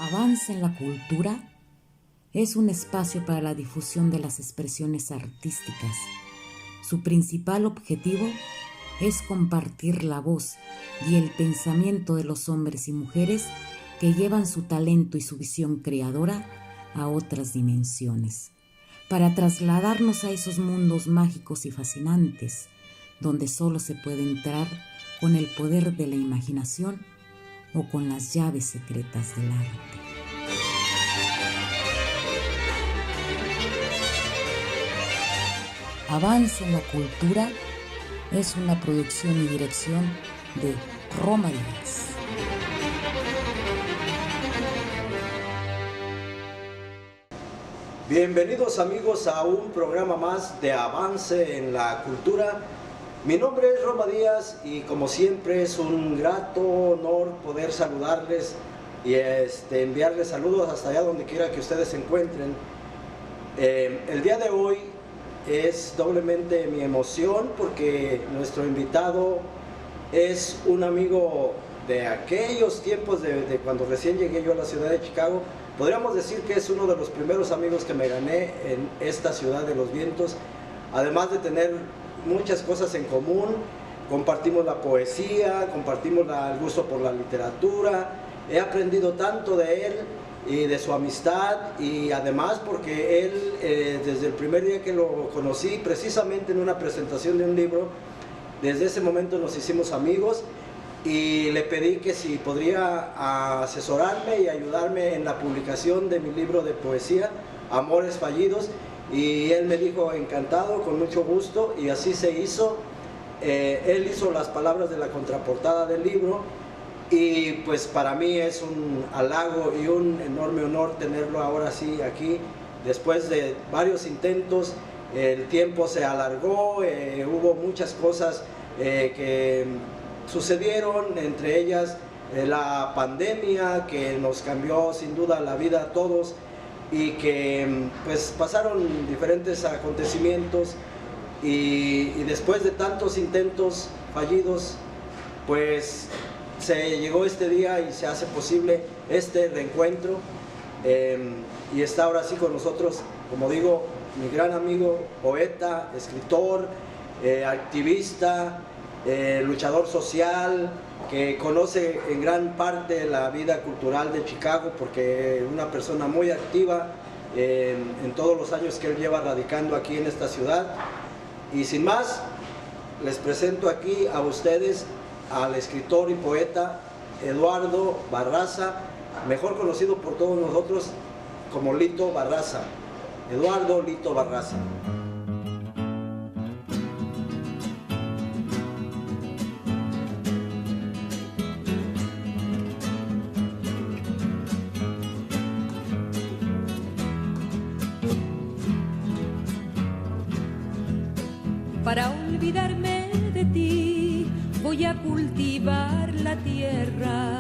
Avance en la Cultura es un espacio para la difusión de las expresiones artísticas. Su principal objetivo es compartir la voz y el pensamiento de los hombres y mujeres que llevan su talento y su visión creadora a otras dimensiones, para trasladarnos a esos mundos mágicos y fascinantes, donde solo se puede entrar con el poder de la imaginación o con las llaves secretas del arte. Avance en la Cultura es una producción y dirección de Roma Díaz. Bienvenidos amigos a un programa más de Avance en la Cultura. Mi nombre es Roma Díaz y como siempre es un grato honor poder saludarles y enviarles saludos hasta allá donde quiera que ustedes se encuentren. El día de hoy es doblemente mi emoción porque nuestro invitado es un amigo de aquellos tiempos de cuando recién llegué yo a la ciudad de Chicago. Podríamos decir que es uno de los primeros amigos que me gané en esta ciudad de los vientos, además de tener muchas cosas en común. Compartimos la poesía, compartimos el gusto por la literatura. He aprendido tanto de él y de su amistad, y además porque él, desde el primer día que lo conocí, precisamente en una presentación de un libro, desde ese momento nos hicimos amigos y le pedí que si podría asesorarme y ayudarme en la publicación de mi libro de poesía, Amores Fallidos, y él me dijo encantado, con mucho gusto, y así se hizo. Él hizo las palabras de la contraportada del libro y pues para mí es un halago y un enorme honor tenerlo ahora sí aquí. Después de varios intentos, el tiempo se alargó, hubo muchas cosas que sucedieron, entre ellas la pandemia que nos cambió sin duda la vida a todos, y que pues pasaron diferentes acontecimientos y después de tantos intentos fallidos, pues se llegó este día y se hace posible este reencuentro, y está ahora sí con nosotros, como digo, mi gran amigo, poeta, escritor, activista, luchador social, que conoce en gran parte la vida cultural de Chicago, porque una persona muy activa en todos los años que él lleva radicando aquí en esta ciudad. Y sin más, les presento aquí a ustedes al escritor y poeta Eduardo Barraza, mejor conocido por todos nosotros como Lito Barraza. Eduardo Lito Barraza. Para olvidarme de ti, voy a cultivar la tierra.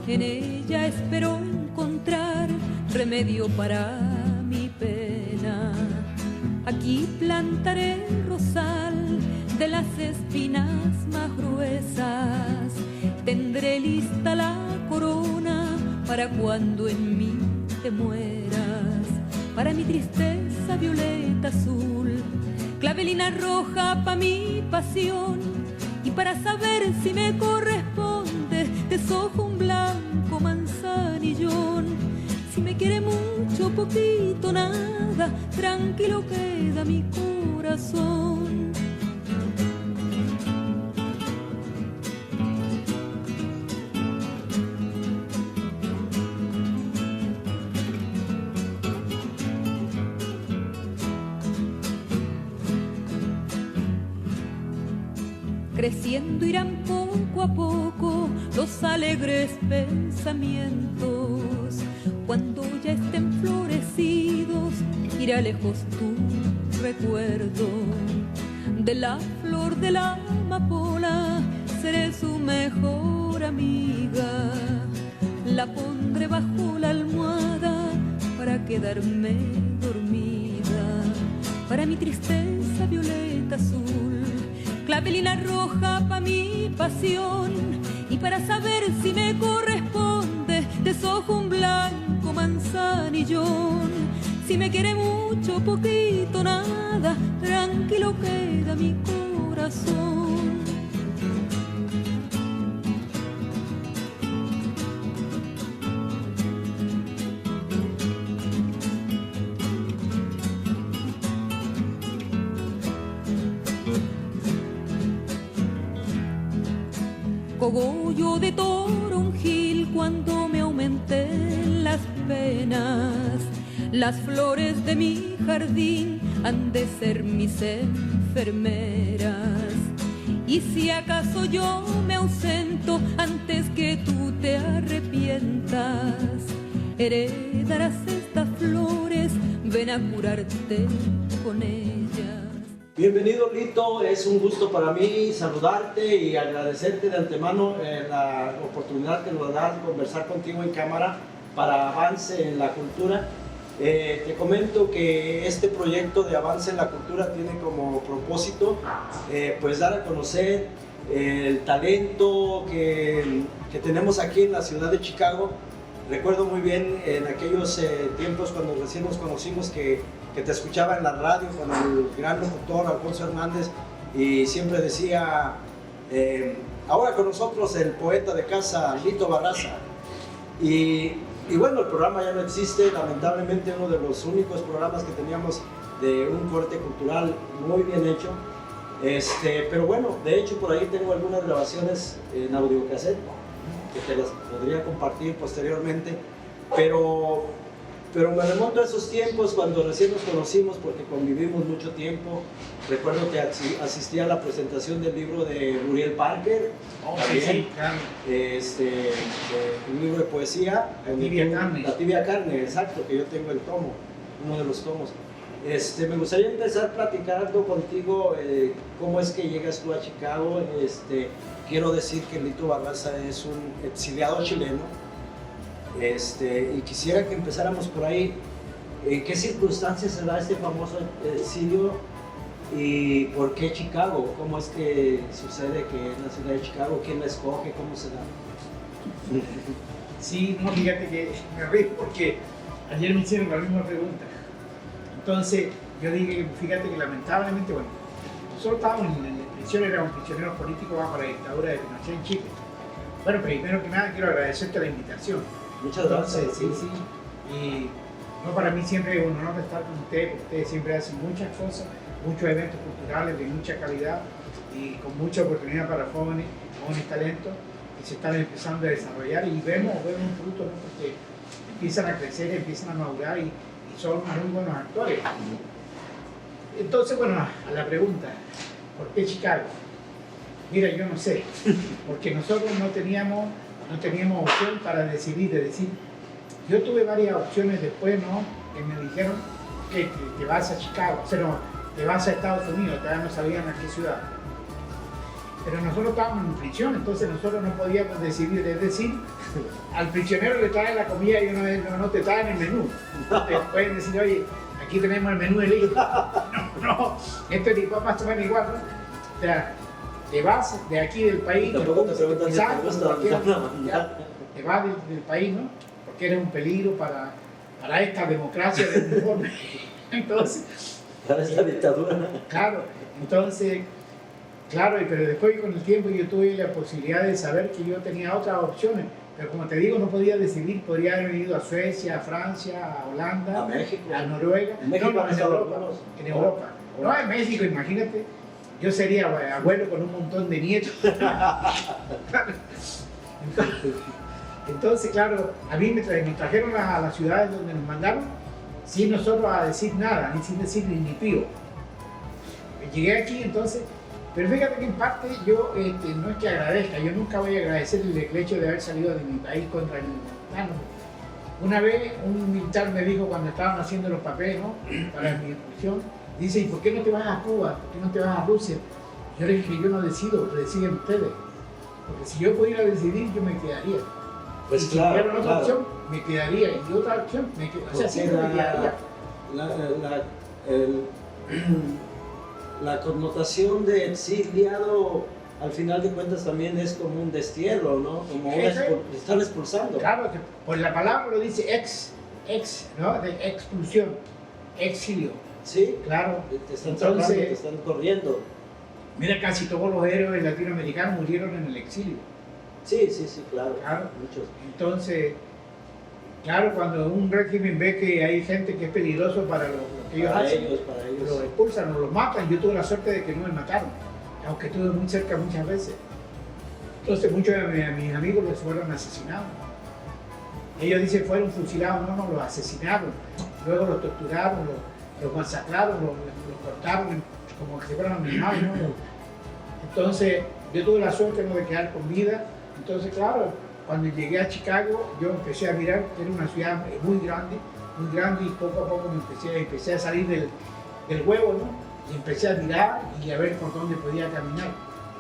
En ella espero encontrar remedio para mi pena. Aquí plantaré el rosal de las espinas más gruesas. Tendré lista la corona para cuando en mí te mueras. Para mi tristeza violeta azul, clavelina roja pa' mi pasión, y para saber si me corresponde, deshojo un blanco manzanillón. Si me quiere mucho, poquito, nada, tranquilo queda mi corazón. Creciendo irán poco a poco los alegres pensamientos. Cuando ya estén florecidos, irá lejos tu recuerdo. De la flor de la amapola seré su mejor amiga. La pondré bajo la almohada para quedarme dormida. Para mi tristeza violeta azul, clavelina roja pa' mi pasión, y para saber si me corresponde, mis ojos un blanco manzanillón. Si me quiere mucho, poquito, nada, tranquilo queda mi corazón. Cogollo de toronjil cuando me aumenten las penas, las flores de mi jardín han de ser mis enfermeras. Y si acaso yo me ausento antes que tú te arrepientas, heredarás estas flores, ven a curarte con ellas. Bienvenido, Lito, es un gusto para mí saludarte y agradecerte de antemano la oportunidad que nos das de conversar contigo en cámara para Avance en la Cultura. Te comento que este proyecto de Avance en la Cultura tiene como propósito pues dar a conocer el talento que tenemos aquí en la ciudad de Chicago. Recuerdo muy bien en aquellos tiempos cuando recién nos conocimos que te escuchaba en la radio con el gran locutor Alfonso Hernández y siempre decía, ahora con nosotros el poeta de casa Lito Barraza. Y bueno, el programa ya no existe, lamentablemente uno de los únicos programas que teníamos de un corte cultural muy bien hecho. Pero bueno, de hecho por ahí tengo algunas grabaciones en audiocassette que te las podría compartir posteriormente, pero me remonto a esos tiempos cuando recién nos conocimos porque convivimos mucho tiempo. Recuerdo que asistí a la presentación del libro de Muriel Parker, sí, claro. Un libro de poesía, La tibia carne, exacto, que yo tengo el tomo, uno de los tomos. Me gustaría empezar platicando contigo cómo es que llegas tú a Chicago. Quiero decir que Lito Barraza es un exiliado chileno, y quisiera que empezáramos por ahí. ¿En qué circunstancias se da este famoso exilio y por qué Chicago? ¿Cómo es que sucede que es la ciudad de Chicago? ¿Quién la escoge? ¿Cómo se da? Sí, no, fíjate que me río porque ayer me hicieron la misma pregunta. Entonces, yo dije, fíjate que lamentablemente, bueno, nosotros estábamos en prisión, éramos prisioneros políticos bajo la dictadura de Pinochet en Chile. Bueno, primero que nada quiero agradecerte la invitación. Muchas gracias. Entonces, sí. Y no, para mí siempre es un honor estar con ustedes, porque ustedes siempre hacen muchas cosas, muchos eventos culturales de mucha calidad y con mucha oportunidad para jóvenes talentos que se están empezando a desarrollar y vemos frutos, ¿no? Porque empiezan a crecer, empiezan a madurar y son muy buenos actores. Entonces, bueno, a la pregunta, ¿por qué Chicago? Mira, yo no sé, porque nosotros no teníamos opción para decidir, yo tuve varias opciones después, ¿no? Que me dijeron que te vas a Chicago, o sea, no, te vas a Estados Unidos, todavía no sabían a qué ciudad. Pero nosotros estábamos en prisión, entonces nosotros no podíamos decidir, es decir, al prisionero le traen la comida y no te traen el menú. Te pueden decir, oye, aquí tenemos el menú elegido. No, esto es más o menos igual, ¿no? O sea, te vas de aquí del país, te vas del país, ¿no? Porque eres un peligro para esta democracia del uniforme. Entonces, para esta dictadura. Claro, entonces, claro, pero después con el tiempo yo tuve la posibilidad de saber que yo tenía otras opciones. Pero como te digo, no podía decidir, podría haber ido a Suecia, a Francia, a Holanda, a México, a Noruega. En México, no, en Europa. No, en México, imagínate, yo sería abuelo con un montón de nietos. Entonces, claro, a mí me trajeron a las ciudades donde nos mandaron sin nosotros a decir nada, ni sin decir ni pío. Llegué aquí entonces. Pero fíjate que en parte yo no es que agradezca, yo nunca voy a agradecer el hecho de haber salido de mi país contra el militar. Una vez un militar me dijo cuando estaban haciendo los papeles, ¿no? Para mi expulsión, dice, ¿y por qué no te vas a Cuba? ¿Por qué no te vas a Rusia? Yo le dije, yo no decido, lo deciden ustedes. Porque si yo pudiera decidir, yo me quedaría. Pues y claro, si tuviera otra opción, me quedaría. Y otra opción, me quedaría. O sea, siempre me quedaría. La connotación de exiliado al final de cuentas también es como un destierro, ¿no? Como están expulsando. Claro, que por la palabra lo dice ¿no? De expulsión, exilio. Sí, claro. Te están Entonces, sacando, te están corriendo. Mira, casi todos los héroes latinoamericanos murieron en el exilio. Sí, claro. Muchos. Entonces, claro, cuando un régimen ve que hay gente que es peligroso para lo que ellos hacen, para ellos. los expulsan o los matan. Yo tuve la suerte de que no me mataron, aunque estuve muy cerca muchas veces. Entonces muchos de mis amigos los fueron asesinados. Ellos dicen fueron fusilados, no, los asesinaron. Luego los torturaron, los masacraron, los cortaron como que si fueran animales, ¿no? Entonces yo tuve la suerte, ¿no?, de quedar con vida. Entonces, claro, cuando llegué a Chicago, yo empecé a mirar que era una ciudad muy grande, y poco a poco empecé a salir del huevo, ¿no? Y empecé a mirar y a ver por dónde podía caminar.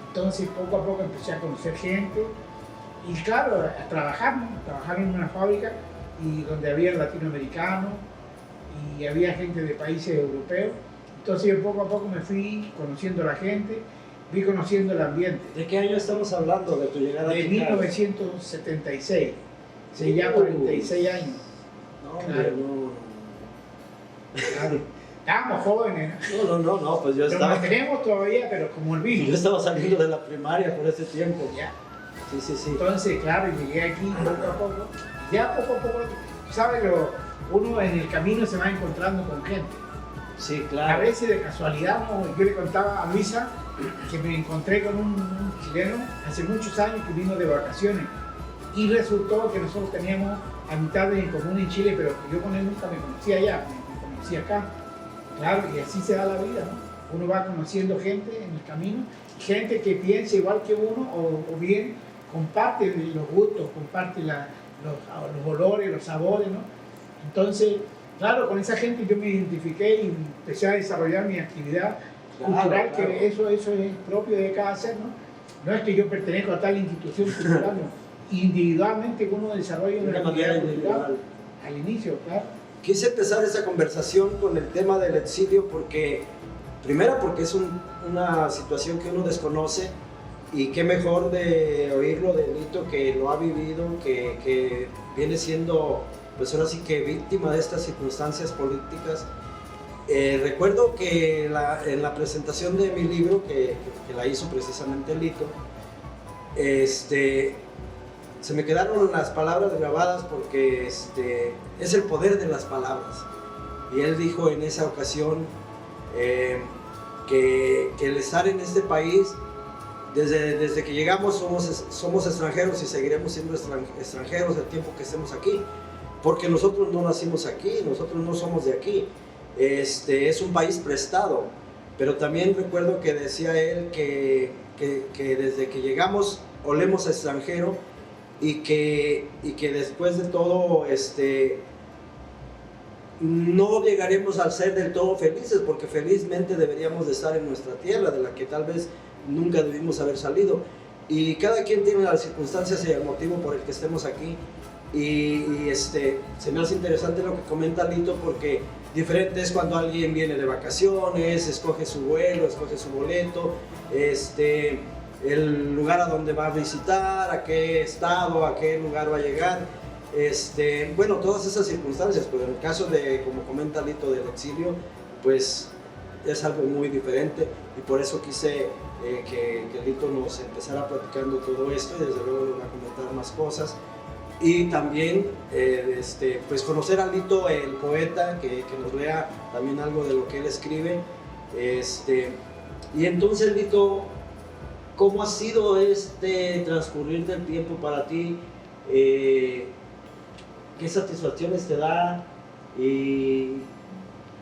Entonces, poco a poco empecé a conocer gente y, claro, a trabajar, ¿no? Trabajar en una fábrica y donde había latinoamericanos y había gente de países europeos. Entonces, yo poco a poco me fui conociendo a la gente, fui conociendo el ambiente. ¿De qué año estamos hablando de tu llegada a Chicago? De 1976, hace ya 46 años. No, claro. no. Claro. Estábamos jóvenes, ¿no? No, pues yo Lo estaba... mantenemos todavía, pero como el vino. Yo estaba saliendo de la primaria por ese tiempo. Ya. Sí. Entonces, claro, llegué aquí poco a poco. Ya poco a poco, ¿sabes? Uno en el camino se va encontrando con gente. Sí, claro. A veces de casualidad, ¿no? Yo le contaba a Luisa que me encontré con un chileno hace muchos años que vino de vacaciones y resultó que nosotros teníamos amistades en común en Chile, pero yo con él nunca me conocía allá, me conocí acá. Claro, y así se da la vida, ¿no? Uno va conociendo gente en el camino, gente que piensa igual que uno o bien comparte los gustos, comparte los olores, los sabores, ¿no? Entonces, claro, con esa gente yo me identifiqué y empecé a desarrollar mi actividad cultural, claro. Que eso es propio de cada ser, ¿no? No es que yo pertenezco a tal institución cultural, no. Individualmente uno desarrolla una actividad cultural al inicio, claro. Quise empezar esa conversación con el tema del exilio porque, primero porque es una situación que uno desconoce y qué mejor de oírlo de Lito que lo ha vivido, que viene siendo, pues ahora sí que víctima de estas circunstancias políticas. Recuerdo que en la presentación de mi libro, que la hizo precisamente Lito, se me quedaron las palabras grabadas porque es el poder de las palabras. Y él dijo en esa ocasión que el estar en este país, desde que llegamos somos extranjeros y seguiremos siendo extranjeros el tiempo que estemos aquí, porque nosotros no nacimos aquí, nosotros no somos de aquí. Es un país prestado, pero también recuerdo que decía él que desde que llegamos olemos a extranjero y que después de todo no llegaremos al ser del todo felices, porque felizmente deberíamos de estar en nuestra tierra, de la que tal vez nunca debimos haber salido, y cada quien tiene las circunstancias y el motivo por el que estemos aquí, y se me hace interesante lo que comenta Lito, porque diferente es cuando alguien viene de vacaciones, escoge su vuelo, escoge su boleto, el lugar a donde va a visitar, a qué estado, a qué lugar va a llegar, bueno, todas esas circunstancias, pero en el caso de, como comenta Lito, del exilio, pues es algo muy diferente, y por eso quise que Lito nos empezara platicando todo esto, y desde luego nos va a comentar más cosas. Y también pues conocer a Lito, el poeta, que nos lea también algo de lo que él escribe. Y entonces, Lito, ¿cómo ha sido transcurrir del tiempo para ti? ¿Qué satisfacciones te da? Y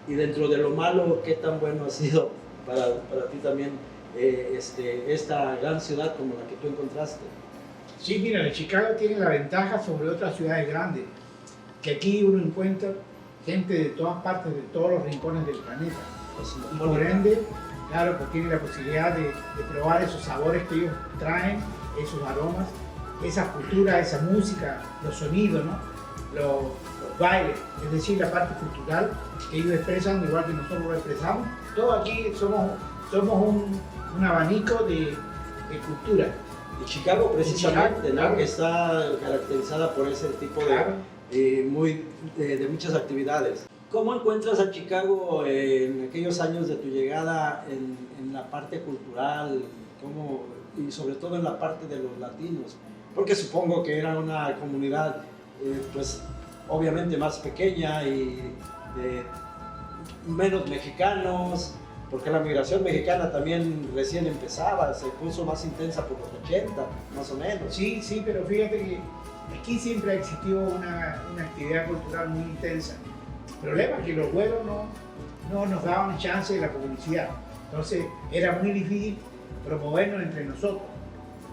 dentro de lo malo, ¿qué tan bueno ha sido para ti también esta gran ciudad como la que tú encontraste? Sí, mira, Chicago tiene la ventaja sobre otras ciudades grandes, que aquí uno encuentra gente de todas partes, de todos los rincones del planeta. Y por ende, claro, pues tiene la posibilidad de probar esos sabores que ellos traen, esos aromas, esa cultura, esa música, los sonidos, ¿no? Los bailes, es decir, la parte cultural que ellos expresan igual que nosotros lo expresamos. Todos aquí somos un abanico de de cultura. Y Chicago precisamente, Chicago, ¿no? claro. Que está caracterizada por ese tipo Claro. de muchas actividades. ¿Cómo encuentras a Chicago en aquellos años de tu llegada en la parte cultural? Y sobre todo en la parte de los latinos? Porque supongo que era una comunidad, pues obviamente más pequeña y menos mexicanos, porque la migración mexicana también recién empezaba, se puso más intensa por los 80, más o menos. Sí, sí, pero fíjate que aquí siempre ha existido una actividad cultural muy intensa. El problema es que los vuelos no nos daban chance de la publicidad. Entonces era muy difícil promovernos entre nosotros.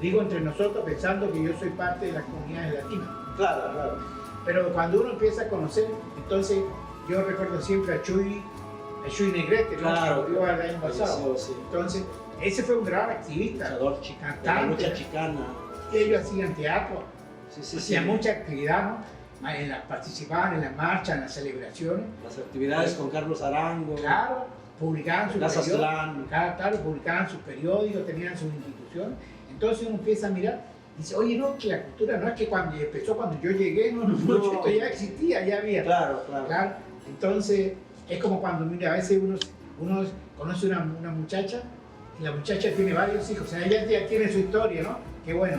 Digo entre nosotros pensando que yo soy parte de las comunidades latinas. Claro, claro. Pero cuando uno empieza a conocer, entonces yo recuerdo siempre a Chuy Negrete, ¿no? Claro, Que murió el año pasado. Sí. Entonces, ese fue un gran activista. Luchador chicano, Cantante. la lucha chicana. Ellos hacían teatro, Sí. hacían mucha actividad, ¿no? Participaban en las marchas, en las celebraciones. Las actividades con Carlos Arango. Claro, publicaban sus Plaza periódicos. Aztlán. Claro, publicaban sus periódicos, tenían sus instituciones. Entonces uno empieza a mirar y dice, oye, no, que la cultura no es que cuando yo llegué, no, esto ya existía, ya había. Claro. Entonces, es como cuando, mira, a veces uno conoce una muchacha y la muchacha tiene varios hijos, o sea, ella ya tiene su historia, ¿no? Qué bueno.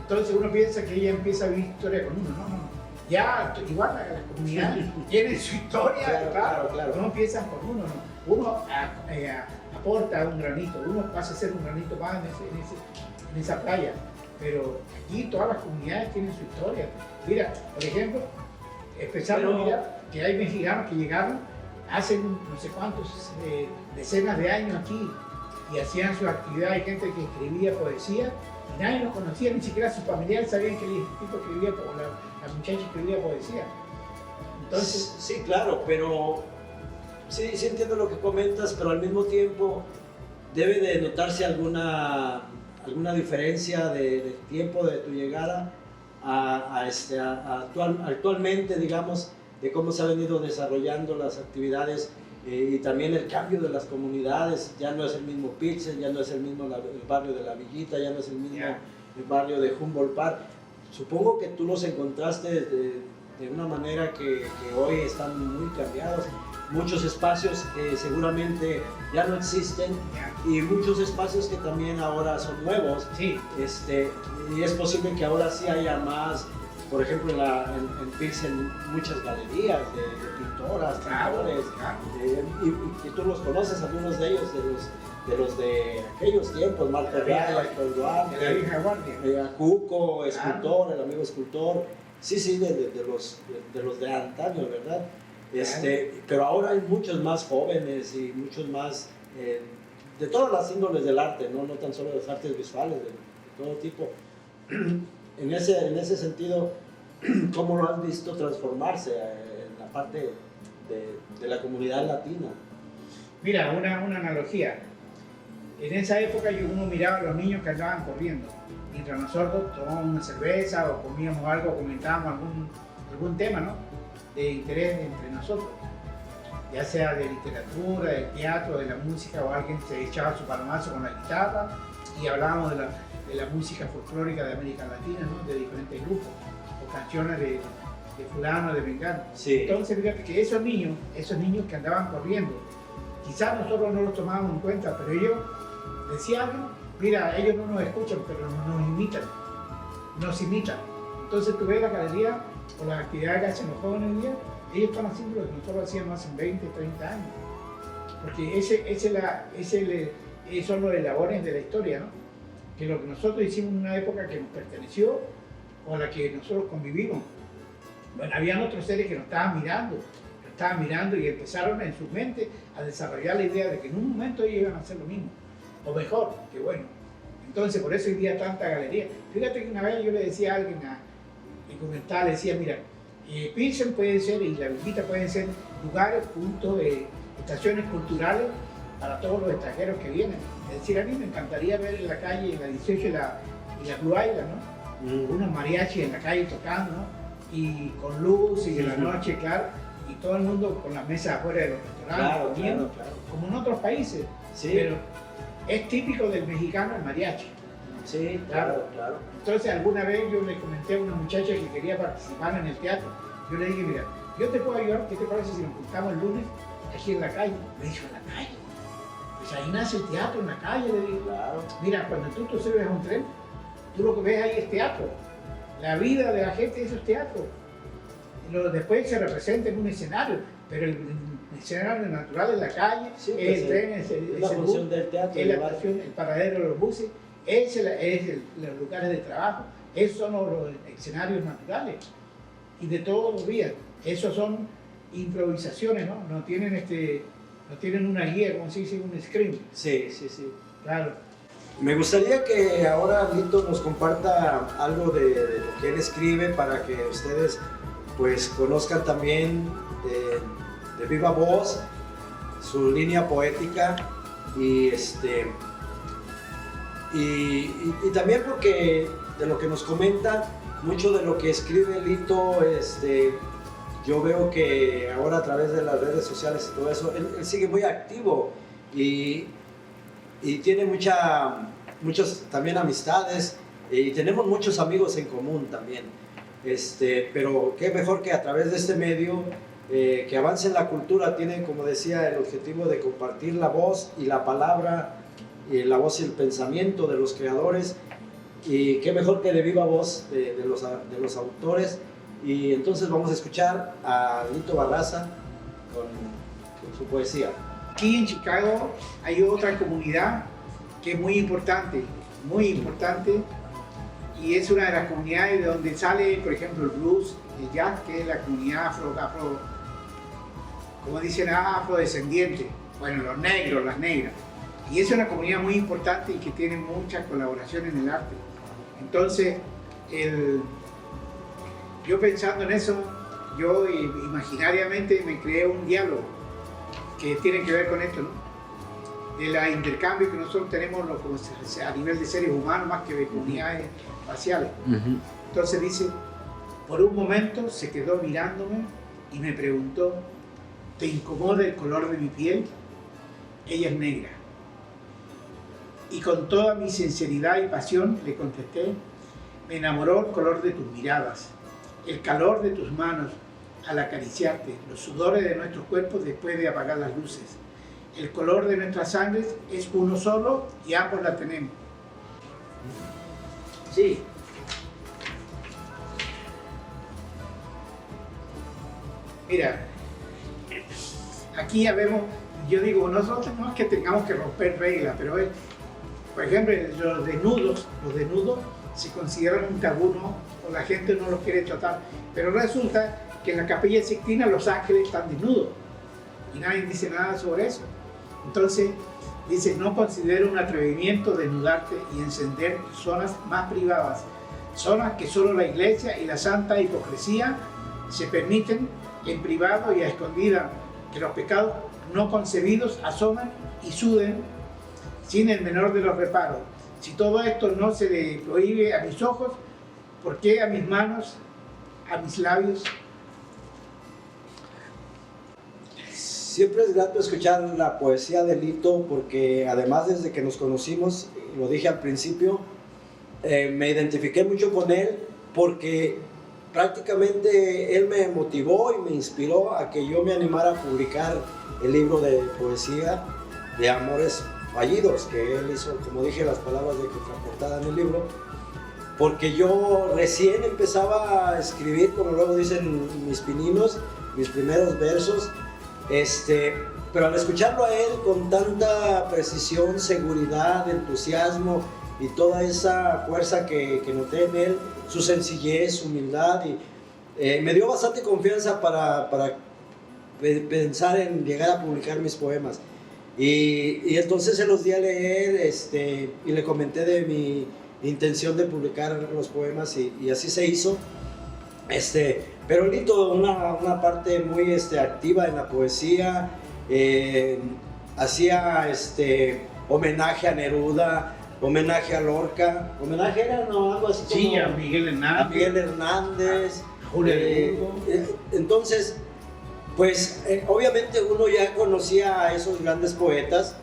Entonces uno piensa que ella empieza a vivir historia con uno, no. Ya, igual la comunidad tiene su historia, Claro. No empiezan con uno, ¿no? Uno aporta un granito, uno pasa a ser un granito más en esa playa, pero aquí todas las comunidades tienen su historia. Mira, por ejemplo, empezaron a mirar que hay mexicanos que llegaron hace no sé cuántos decenas de años aquí y hacían su actividad. Hay gente que escribía poesía y nadie los conocía, ni siquiera sus familiares sabían que el tipo escribía, la muchacha escribía poesía. Entonces, sí, claro, pero sí entiendo lo que comentas, pero al mismo tiempo debe de notarse alguna diferencia de tiempo de tu llegada actualmente, digamos, de cómo se han venido desarrollando las actividades y también el cambio de las comunidades. Ya no es el mismo Pilsen, ya no es el mismo el barrio de La Villita, ya no es el mismo el barrio de Humboldt Park. Supongo que tú los encontraste de una manera que hoy están muy cambiados. Muchos espacios que seguramente ya no existen y muchos espacios que también ahora son nuevos. sí. Y es posible que ahora sí haya más, por ejemplo en Pilsen, muchas galerías de pintoras, pintores, y tú los conoces, algunos de ellos, de los de aquellos tiempos, Marco Raya, Héctor Duarte, De la vieja guardia. Cuco, escultor, el amigo escultor, sí, de los de antaño, ¿verdad? Pero ahora hay muchos más jóvenes y muchos más de todas las índoles del arte, no tan solo de las artes visuales, de todo tipo. En ese sentido, ¿cómo lo has visto transformarse en la parte de la comunidad latina? Mira, una analogía. En esa época uno miraba a los niños que andaban corriendo, mientras nosotros tomábamos una cerveza o comíamos algo, comentábamos algún tema, ¿no?, de interés entre nosotros, ya sea de literatura, de teatro, de la música, o alguien se echaba su palomazo con la guitarra y hablábamos de la música folclórica de América Latina, ¿no?, de diferentes grupos, o canciones de fulano, de vengano. Sí. Entonces, fíjate que esos niños que andaban corriendo, quizás nosotros no los tomábamos en cuenta, pero ellos decían, mira, ellos no nos escuchan, pero nos imitan. Entonces tú ves la galería o las actividades que hacen los jóvenes hoy día, ellos están haciendo lo que nosotros hacíamos hace 20, 30 años. Porque son los elabores de la historia, ¿no? Que lo que nosotros hicimos en una época que nos perteneció o a la que nosotros convivimos. Bueno, habían otros seres que nos estaban mirando y empezaron en su mente a desarrollar la idea de que en un momento ellos iban a hacer lo mismo, o mejor, que bueno. Entonces, por eso hoy día tanta galería. Fíjate que una vez yo le decía a alguien, le comentaba, le decía, mira, Pilsen puede ser y La Villita pueden ser lugares, puntos, estaciones culturales para todos los extranjeros que vienen. Es decir, a mí me encantaría ver en la calle, en la 18 y la Blue Island, ¿no? Unos mariachis en la calle tocando, ¿no? Y con luz y en la noche, claro, y todo el mundo con las mesas afuera de los restaurantes, comiendo, claro. como en otros países. Sí. Pero es típico del mexicano el mariachi. Sí, claro, claro. Entonces alguna vez yo le comenté a una muchacha que quería participar en el teatro. Yo le dije, mira, yo te puedo ayudar, ¿qué te parece si nos juntamos el lunes aquí en la calle? Me dijo, ¿en la calle? Pues ahí nace el teatro, en la calle, le digo. Claro. Mira, cuando tú te subes a un tren, tú lo que ves ahí es teatro. La vida de la gente eso es teatro. Después se representa en un escenario, pero el escenario natural es la calle, Sí, es el tren, es la el función bus, del teatro. es la estación, el paradero de los buses, los lugares de trabajo, esos son los escenarios naturales y de todos los días. Esos son improvisaciones, ¿no? No tienen una guía, como se dice, un script. Sí, sí, sí. Claro. Me gustaría que ahora Lito nos comparta algo de lo que él escribe para que ustedes pues conozcan también de viva voz su línea poética y también porque de lo que nos comenta, mucho de lo que escribe Lito, yo veo que ahora a través de las redes sociales y todo eso, él sigue muy activo y tiene muchas también amistades y tenemos muchos amigos en común también. Pero qué mejor que a través de este medio que avance en la cultura, tiene, como decía, el objetivo de compartir la voz y la palabra, la voz y el pensamiento de los creadores, y qué mejor que de viva voz de los autores. Y entonces vamos a escuchar a Lito Barraza con su poesía. Aquí en Chicago hay otra comunidad que es muy importante, y es una de las comunidades de donde sale, por ejemplo, el blues, el jazz, que es la comunidad afro como dicen, afrodescendiente, bueno, los negros, las negras. Y es una comunidad muy importante y que tiene mucha colaboración en el arte. Entonces, yo pensando en eso, yo imaginariamente me creé un diálogo que tiene que ver con esto, ¿no? Del intercambio que nosotros tenemos a nivel de seres humanos más que de comunidades raciales. Entonces dice, por un momento se quedó mirándome y me preguntó, ¿te incomoda el color de mi piel? Ella es negra. Y con toda mi sinceridad y pasión le contesté, me enamoró el color de tus miradas, el calor de tus manos al acariciarte, los sudores de nuestros cuerpos después de apagar las luces. El color de nuestras sangres es uno solo y ambos la tenemos. Sí. Mira, aquí ya vemos, yo digo, nosotros no es que tengamos que romper reglas, pero es, por ejemplo, los desnudos se consideran un tabú, ¿no? O la gente no los quiere tratar, pero resulta que en la Capilla Sixtina los ángeles están desnudos y nadie dice nada sobre eso. Entonces dice, no considero un atrevimiento desnudarte y encender zonas más privadas, zonas que solo la Iglesia y la santa hipocresía se permiten en privado y a escondida, que los pecados no concebidos asoman y suden sin el menor de los reparos. Si todo esto no se le prohíbe a mis ojos, ¿por qué a mis manos, a mis labios? Siempre es grato escuchar la poesía de Lito porque además desde que nos conocimos, lo dije al principio, me identifiqué mucho con él porque prácticamente él me motivó y me inspiró a que yo me animara a publicar el libro de poesía de Amores Fallidos, que él hizo, como dije, las palabras de contraportada en el libro, porque yo recién empezaba a escribir, como luego dicen mis pininos, mis primeros versos. Pero al escucharlo a él con tanta precisión, seguridad, entusiasmo y toda esa fuerza que noté en él, su sencillez, su humildad, me dio bastante confianza para pensar en llegar a publicar mis poemas. Y entonces se los di a leer y le comenté de mi intención de publicar los poemas y así se hizo. Pero Lito, una parte muy activa en la poesía, hacía homenaje a Neruda, homenaje a Lorca, homenaje era algo así como Sí, a Miguel Hernández. a Miguel Hernández. Julio Hugo. Entonces, pues obviamente uno ya conocía a esos grandes poetas,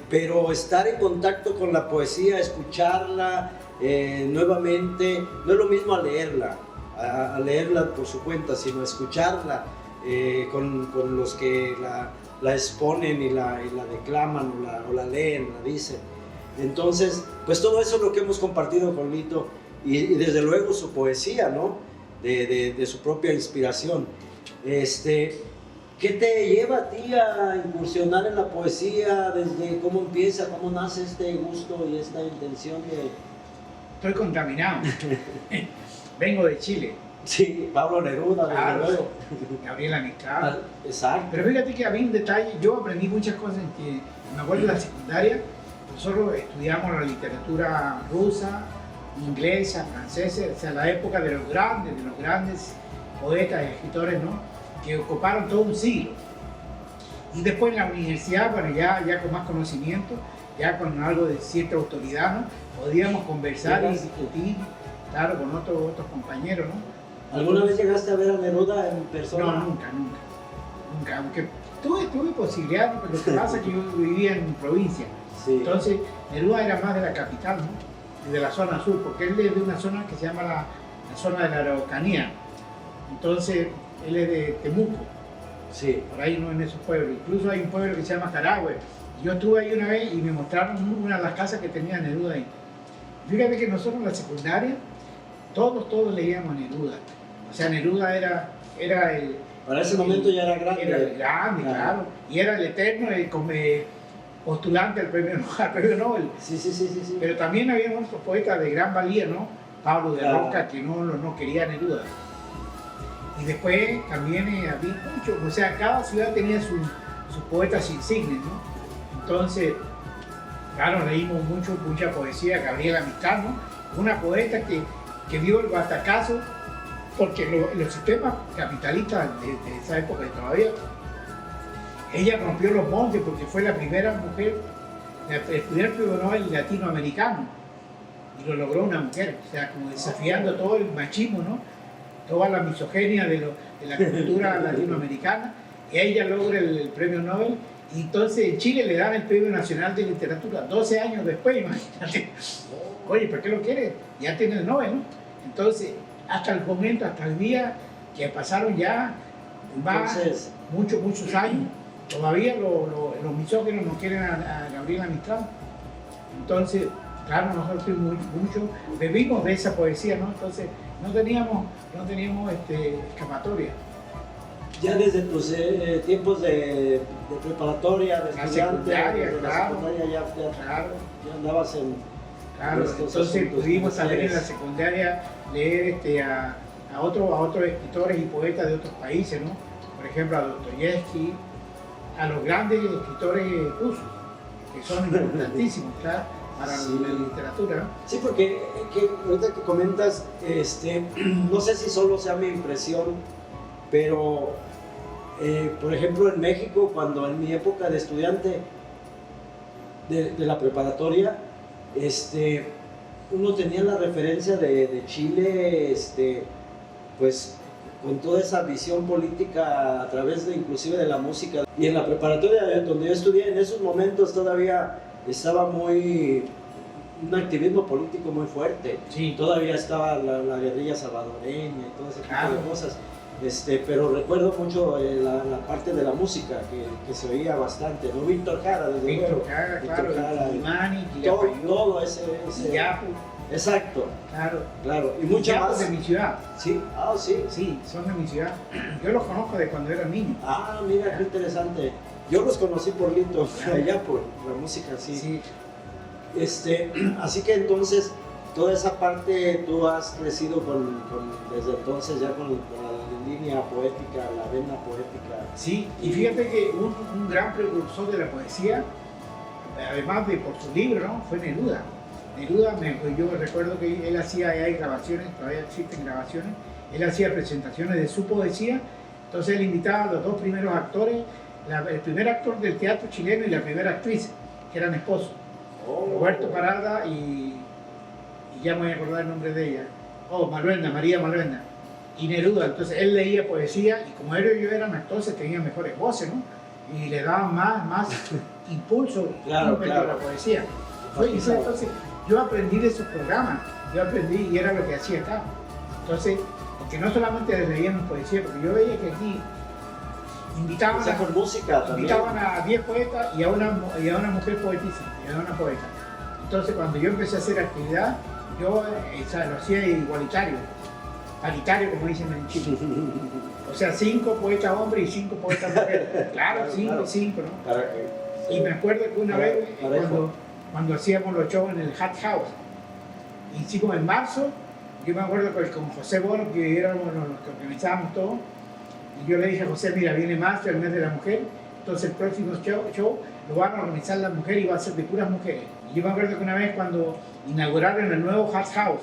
pero estar en contacto con la poesía, escucharla nuevamente, no es lo mismo a leerla por su cuenta, sino escucharla con los que la exponen y la declaman o la leen, la dicen. Entonces, pues todo eso es lo que hemos compartido con Lito y desde luego su poesía, ¿no? De su propia inspiración. ¿Qué te lleva a ti a incursionar en la poesía? ¿Desde cómo empieza, cómo nace este gusto y esta intención de...? Estoy contaminado. Vengo de Chile. Sí, Pablo Neruda, claro, Gabriela Mistral. Exacto. Pero fíjate que había un detalle, yo aprendí muchas cosas en que, me acuerdo de la secundaria, nosotros estudiamos la literatura rusa, inglesa, francesa, o sea, la época de los grandes poetas y escritores, ¿no? Que ocuparon todo un siglo. Y después en la universidad, bueno, ya con más conocimiento, ya con algo de cierta autoridad, ¿no? Podíamos conversar y discutir, claro, con otros compañeros, ¿no? ¿Alguna vez llegaste a ver a Neruda en persona? No, nunca. Aunque tuve posibilidad, pero lo que pasa es que yo vivía en provincia. Sí. Entonces, Neruda era más de la capital, ¿no? De la zona sur, porque él es de una zona que se llama la zona de la Araucanía. Entonces, él es de Temuco. Sí. Por ahí no en esos pueblos. Incluso hay un pueblo que se llama Carahue. Yo estuve ahí una vez y me mostraron una de las casas que tenía Neruda ahí. Fíjate que nosotros en la secundaria, todos leíamos a Neruda. O sea, Neruda era el... Para ese momento ya era grande. Era grande, claro. Y era el eterno postulante al premio Nobel. Sí. Pero también había otros poetas de gran valía, ¿no? Pablo de Roca, que no quería a Neruda. Y después también había muchos, o sea, cada ciudad tenía sus poetas insignes, ¿no? Entonces, claro, leímos mucha poesía, Gabriela Mistral, ¿no? Una poeta que dio el batacazo, porque los sistemas capitalistas de esa época todavía, ella rompió los moldes porque fue la primera mujer, el primer premio Nobel latinoamericano, y lo logró una mujer, o sea, como desafiando todo el machismo, ¿no? Toda la misoginia de la cultura latinoamericana, y ella logra el premio Nobel, y entonces en Chile le dan el Premio Nacional de Literatura, 12 años después, imagínate. Oye, ¿por qué lo quiere? Ya tiene el Nobel, ¿no? Entonces, hasta el momento, hasta el día que pasaron ya muchos años, todavía los misóginos no quieren a Gabriela Mistral. Entonces, claro, nosotros bebimos de esa poesía, ¿no? Entonces, no teníamos escapatoria. Ya desde tus tiempos de preparatoria, de estudiante, secundaria, claro, ya andabas en... Claro, entonces pudimos saber en la secundaria leer a otros escritores y poetas de otros países, ¿no? Por ejemplo, a Dostoyevsky, a los grandes escritores rusos, que son importantísimos, claro, para la literatura, ¿no? Sí, porque ahorita que comentas, no sé si solo sea mi impresión, pero por ejemplo en México, cuando en mi época de estudiante de la preparatoria, uno tenía la referencia de Chile, pues con toda esa visión política a través inclusive de la música. Y en la preparatoria donde yo estudié, en esos momentos todavía estaba un activismo político muy fuerte. Sí. Todavía estaba la guerrilla salvadoreña y todo ese tipo de cosas. Pero recuerdo mucho la parte de la música que se oía bastante, ¿no? Víctor Jara, desde luego. Víctor Jara, Imani, todo ese Yapu. Exacto. Claro. Y mucho más. de mi ciudad. Sí, Sí, son de mi ciudad. Yo los conozco de cuando era niño. Ah, mira, qué interesante. Yo los conocí por Lito, allá por la música, sí. Así que entonces, toda esa parte tú has crecido desde entonces ya con la línea poética, la vena poética. Sí, y fíjate que un gran precursor de la poesía, además de por su libro, ¿no? Fue Neruda. Neruda, yo recuerdo que él hacía, hay grabaciones, todavía existen grabaciones, él hacía presentaciones de su poesía, entonces él invitaba a los dos primeros actores, el primer actor del teatro chileno y la primera actriz, que eran esposos, Roberto Parada y ya me voy a acordar el nombre de ella, María Maluenda, y Neruda. Entonces él leía poesía y como ellos eran actores tenían mejores voces, ¿no? y le daban más impulso Claro, a claro. la poesía. Entonces, yo aprendí de esos programas, y era lo que hacía acá. Entonces, porque no solamente leíamos poesía, porque yo veía que aquí invitaban O sea, con música también. a 10 poetas y a una mujer poetisa, y a una poeta. Entonces, cuando yo empecé a hacer actividad, yo lo hacía igualitario, paritario, como dicen en Chile. O sea, 5 poetas hombres y 5 poetas mujeres. Claro, 5 y 5, ¿no? Y me acuerdo que una vez, cuando hacíamos los shows en el Hat House, hicimos en marzo, yo me acuerdo que con José Bono, que éramos los que organizábamos todo, y yo le dije a José, mira, viene marzo, el mes de la mujer, entonces el próximo show lo van a organizar las mujeres y va a ser de puras mujeres. Y yo me acuerdo que una vez cuando inauguraron el nuevo Hat House,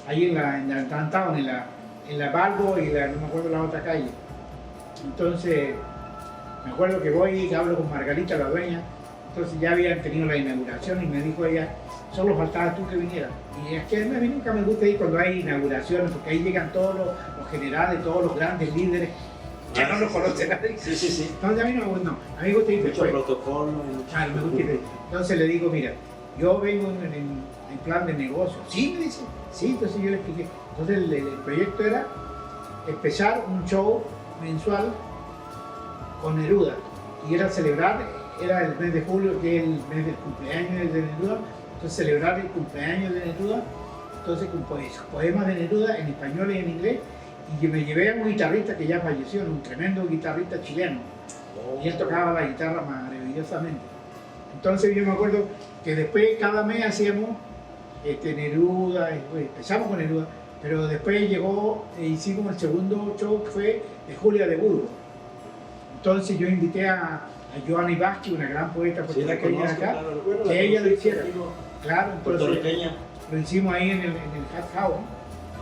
ahí en el Downtown, en la Balbo y no me acuerdo la otra calle. Entonces, me acuerdo que voy y hablo con Margarita, la dueña, entonces ya habían tenido la inauguración y me dijo ella, solo faltaba tú que vinieras. Y es que a mí nunca me gusta ir cuando hay inauguraciones, porque ahí llegan todos los generales, todos los grandes líderes, que no los conoce nadie. Sí. Entonces a mí no, a mí me gusta ir Mucho después. protocolo. Claro, me gusta ir después. Entonces le digo, mira, yo vengo en plan de negocio. Sí, me dice. Sí, entonces yo le expliqué. Entonces el proyecto era empezar un show mensual con Neruda. Y era celebrar, era el mes de julio, que es el mes del cumpleaños de Neruda. Entonces celebrar el cumpleaños de Neruda. Entonces con poemas de Neruda en español y en inglés. Y me llevé a un guitarrista que ya falleció, un tremendo guitarrista chileno. Y él tocaba la guitarra maravillosamente. Entonces yo me acuerdo que después cada mes hacíamos Neruda, empezamos con Neruda, pero después hicimos el segundo show que fue de Julia de Burgos. Entonces yo invité a Joana Ibasqui, una gran poeta puertorriqueña de acá, claro, que ella lo hiciera. Claro, entonces lo hicimos ahí en el Hat House.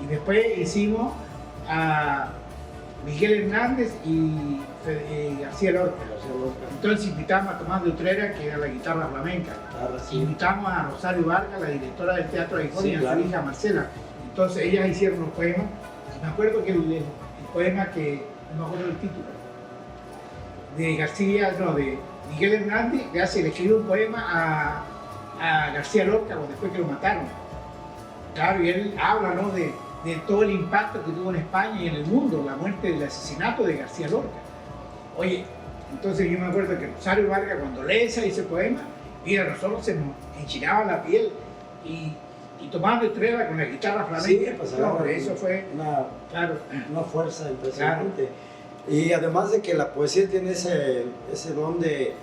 Y después hicimos a Miguel Hernández y García Lorca. Entonces invitamos a Tomás de Utrera, que era la guitarra flamenca. Claro, sí. Invitamos a Rosario Vargas, la directora del Teatro de Iconia, y a su hija Marcela. Entonces ellas hicieron los poemas. Y me acuerdo que el poema que, no me acuerdo el título, de Miguel Hernández, le escribió un poema a García Lorca después que lo mataron. Claro, y él habla, ¿no?, de todo el impacto que tuvo en España y en el mundo, la muerte, el asesinato de García Lorca. Oye, entonces yo me acuerdo que Rosario Vargas, cuando lee ese poema, mira, nosotros se nos enchinaba la piel y Tomás de Utrera con la guitarra flamenca. Sí, pues, eso fue una fuerza impresionante. Claro. Y además de que la poesía tiene ese don de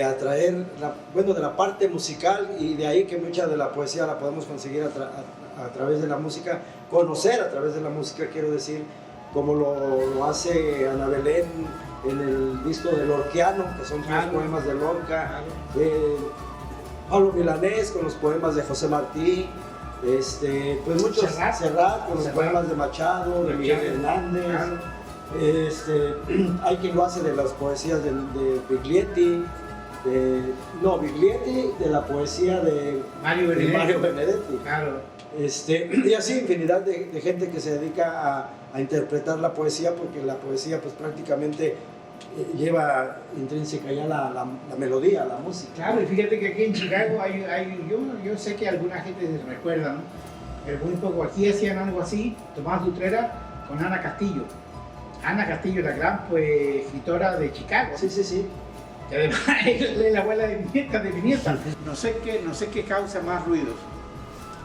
atraer, de la parte musical, y de ahí que mucha de la poesía la podemos conseguir a través de la música, conocer a través de la música, quiero decir, como lo hace Ana Belén en el disco de Lorquiano, que son los poemas de Lorca, Pablo Milanés con los poemas de José Martí, pues muchos, Serrat con los poemas de Machado, de Miguel Hernández. Hay quien lo hace de las poesías de Biglietti, Biglietti de la poesía de Mario Benedetti. Claro. Y así infinidad de gente que se dedica a interpretar la poesía, porque la poesía pues prácticamente lleva intrínseca ya la melodía, la música. Claro, y fíjate que aquí en Chicago yo sé que alguna gente se recuerda, ¿no? Pero muy poco. Aquí hacían algo así, Tomás de Utrera con Ana Castillo. Ana Castillo, la gran escritora de Chicago. Sí. Que además es la abuela de mi nieta. No sé qué causa más ruidos,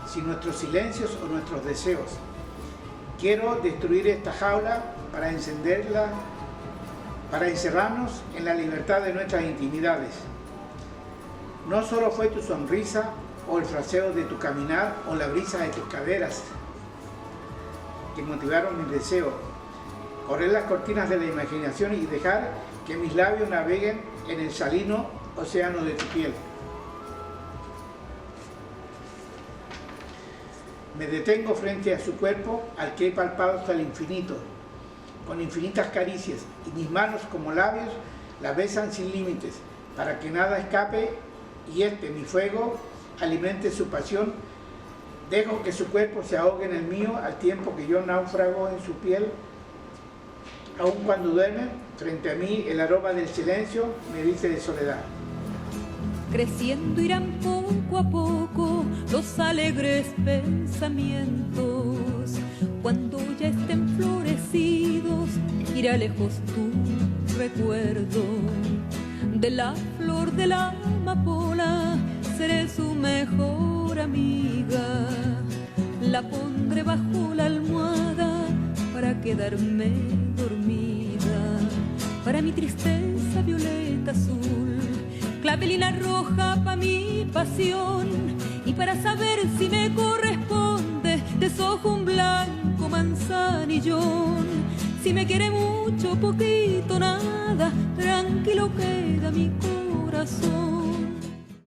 si nuestros silencios o nuestros deseos. Quiero destruir esta jaula para encenderla, para encerrarnos en la libertad de nuestras intimidades. No solo fue tu sonrisa o el fraseo de tu caminar o la brisa de tus caderas que motivaron mi deseo. Correr las cortinas de la imaginación y dejar que mis labios naveguen en el salino océano de tu piel. Me detengo frente a su cuerpo, al que he palpado hasta el infinito, con infinitas caricias, y mis manos como labios la besan sin límites, para que nada escape y mi fuego, alimente su pasión. Dejo que su cuerpo se ahogue en el mío, al tiempo que yo náufrago en su piel. Aun cuando duerme, frente a mí el aroma del silencio me dice de soledad. Creciendo irán poco a poco los alegres pensamientos. Cuando ya estén florecidos, irá lejos tu recuerdo. De la flor de la amapola seré su mejor amiga. La pondré bajo la almohada para quedarme dormida. Para mi tristeza violeta azul, clavelina roja pa' mi pasión. Y para saber si me corresponde, deshojo un blanco manzanillón. Si me quiere mucho, poquito, nada, tranquilo queda mi corazón.